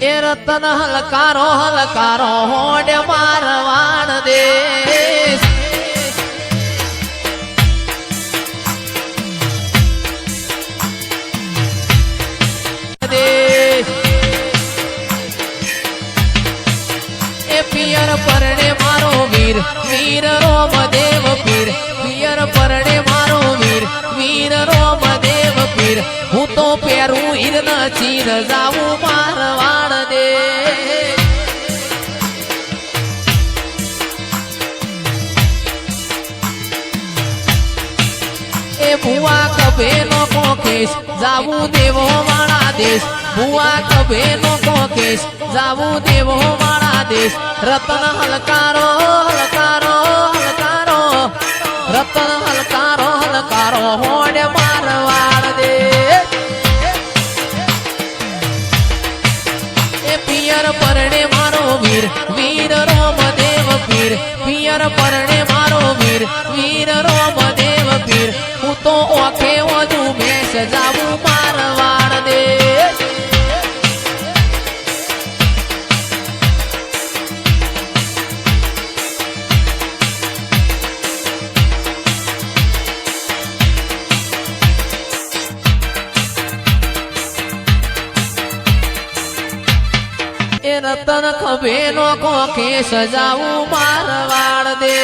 એ રતન હલકારો હલકારો હોડ મારવાડ દેશ એ પિયર પરણે મારો વીર વીર રોમદેવ પીર પિયર પરણે મારો વીર વીર રોમદેવ પીર હું તો પહેરું ઈરન ચીર જાવું મારવાડ દે એ ભુવા કભે નો કોકેશ જાવું દેવો મારા દેશ ભુવા કભે નો કોકેશ જાવું દેવો મારા દેશ રતન હલકારો હલકારો હલકારો રતન હલકારો હલકારો હોડ મારવાડ દે એ પિયર પરણે મારો વીર વીર રોમદેવ પીર પિયર પરણે મારો વીર વીર રોમદેવ પીર હું તો ઓખે વધુ મેષ જાવું મારવાડ દે એ રતન ખભે નો કોકે સજાવું મારવાડ દે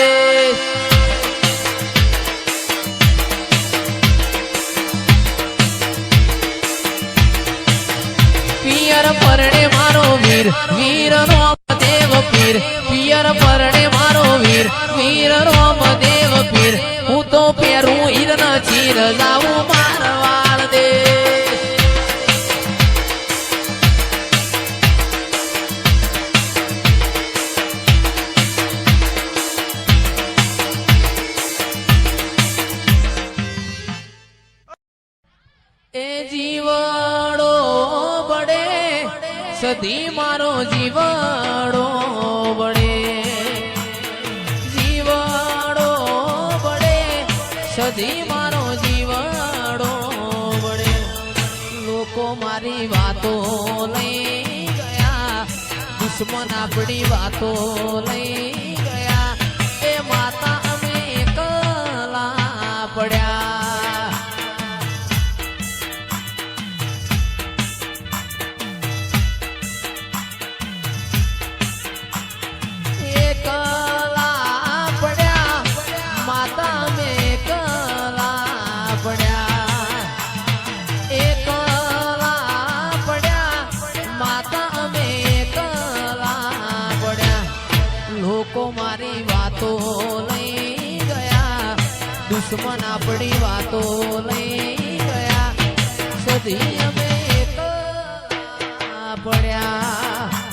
પિયર પરણે મારો વીર વીર રોમદેવ પીર પિયર પરણે મારો વીર વીર રોમદેવ પીર હું તો પહેરું ઈરન ચીર જાવું મારવાડ દે એ જીવડો બડે સદી મારો જીવડો બડે જીવડો બડે સદી મારો જીવડો બડે લોકો મારી વાતો લઈ ગયા દુશ્મન આપણી વાતો લઈ ગયા એ માતા અમે એકલા પડ્યા મારી વાતો લઈ ગયા દુશ્મન આપણી વાતો લઈ ગયા સદી અમે એકલા પડ્યા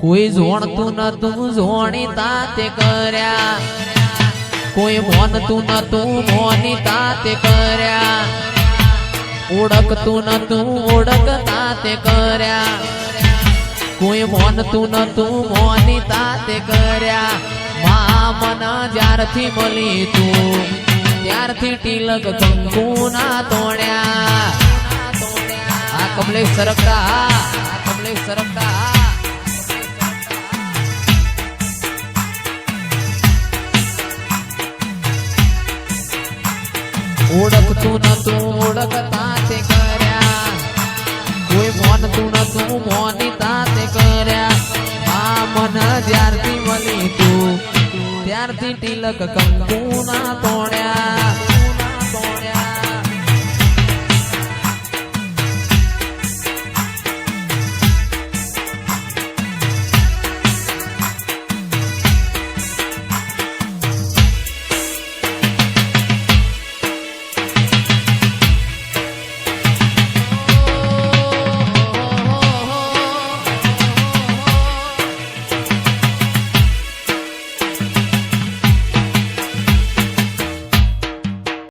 કોઈ જોણતું નતું જોણી તાતે કર્યા કોઈ મોનતું નતું મોની તાતે કર્યા ઓળખતું નતું ઓળખતા તે કર્યા કોઈ મોનતું નતું મોની તાતે કર્યા મા મન જ્યારથી મળી તું ત્યારથી તિલક કંકુ ના તોડ્યા આ કમલેશ સરકતા આ કમલેશ સરકતા ઓળખતું નતું ઓળખતા તે કર્યા કોઈ મોનતું નતું મોની તાતે કર્યા આ મન જ્યારથી મળી તું ત્યારથી તિલક કંકુ ના તોડ્યા